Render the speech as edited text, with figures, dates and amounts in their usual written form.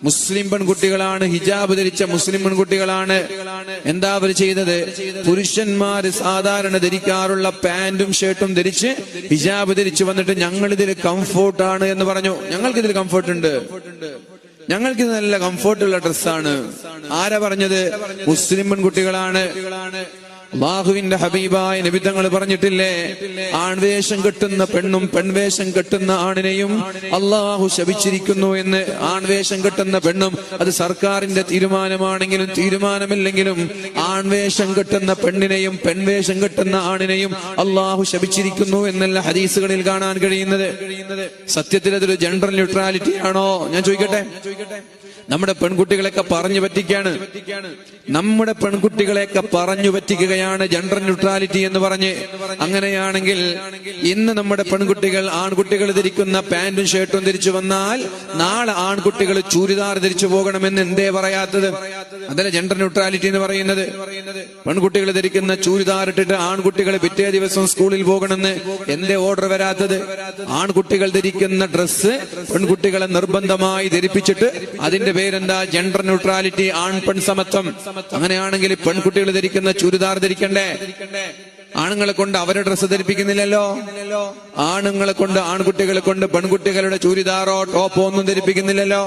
മുസ്ലിം പെൺകുട്ടികളാണ്, ഹിജാബ് ധരിച്ച മുസ്ലിം പെൺകുട്ടികളാണ്. എന്താ അവർ ചെയ്തത്? പുരുഷന്മാര് സാധാരണ ധരിക്കാറുള്ള പാന്റും ഷർട്ടും ധരിച്ച് ഹിജാബ് ധരിച്ചു വന്നിട്ട് ഞങ്ങൾ ഇതിൽ കംഫോർട്ടാണ് എന്ന് പറഞ്ഞു. ഞങ്ങൾക്ക് ഇതിൽ കംഫോർട്ട് ഉണ്ട്, ഞങ്ങൾക്കിത് നല്ല കംഫോർട്ടുള്ള ഡ്രസ്സാണ്. ആരാ പറഞ്ഞത്? മുസ്ലിം പെൺകുട്ടികളാണ്. അല്ലാഹുവിന്റെ ഹബീബായ നബി തങ്ങൾ പറഞ്ഞിട്ടില്ലേ, ആൺവേഷം കെട്ടുന്ന പെണ്ണും പെൺവേഷം കെട്ടുന്ന ആണിനെയും അല്ലാഹു ശപിച്ചിരിക്കുന്നു എന്ന്. ആൺവേഷം കെട്ടുന്ന പെണ്ണും, അത് സർക്കാരിന്റെ തീരുമാനമാണെങ്കിലും തീരുമാനമില്ലെങ്കിലും, ആൺവേഷം കെട്ടുന്ന പെണ്ണിനെയും പെൺവേഷം കെട്ടുന്ന ആണിനെയും അല്ലാഹു ശപിച്ചിരിക്കുന്നു എന്നല്ല ഹദീസുകളിൽ കാണാൻ കഴിയുന്നത്. സത്യത്തിൽ അതൊരു ജെൻഡർ ന്യൂട്രാലിറ്റി ആണോ? ഞാൻ ചോദിക്കട്ടെ. നമ്മുടെ പെൺകുട്ടികളെയൊക്കെ പറഞ്ഞു പറ്റിക്കാണ്, നമ്മുടെ പെൺകുട്ടികളെയൊക്കെ പറഞ്ഞു പറ്റിക്കുകയാണ് ജെൻഡർ ന്യൂട്രാലിറ്റി എന്ന് പറഞ്ഞ്. അങ്ങനെയാണെങ്കിൽ ഇന്ന് നമ്മുടെ പെൺകുട്ടികൾ ആൺകുട്ടികൾ ധരിക്കുന്ന പാന്റും ഷർട്ടും ധരിച്ചു വന്നാൽ നാളെ ആൺകുട്ടികൾ ചൂരിദാർ ധരിച്ചു പോകണമെന്ന് എന്തേ പറയാത്തത്? അതല്ല ജെൻഡർ ന്യൂട്രാലിറ്റി എന്ന് പറയുന്നത്. പെൺകുട്ടികൾ ധരിക്കുന്ന ചൂരിദാർ ഇട്ടിട്ട് ആൺകുട്ടികൾ പിറ്റേ ദിവസം സ്കൂളിൽ പോകണമെന്ന് എന്തേ ഓർഡർ വരാത്തത്? ആൺകുട്ടികൾ ധരിക്കുന്ന ഡ്രസ്സ് പെൺകുട്ടികളെ നിർബന്ധമായി ധരിപ്പിച്ചിട്ട് അതിന്റെ പേരെന്താ? ജെൻഡർ ന്യൂട്രാലിറ്റി, ആൺ പെൺ സമത്വം. അങ്ങനെയാണെങ്കിൽ പെൺകുട്ടികൾ ധരിക്കുന്ന ചുരിദാർ ധരിക്കണ്ടേ? ആണുങ്ങളെ കൊണ്ട് അവരുടെ ഡ്രസ്സ് ധരിപ്പിക്കുന്നില്ലല്ലോ. ആണുങ്ങളെ കൊണ്ട്, ആൺകുട്ടികളെ കൊണ്ട് പെൺകുട്ടികളുടെ ചുരിദാറോ ടോപ്പോ ഒന്നും ധരിപ്പിക്കുന്നില്ലല്ലോ.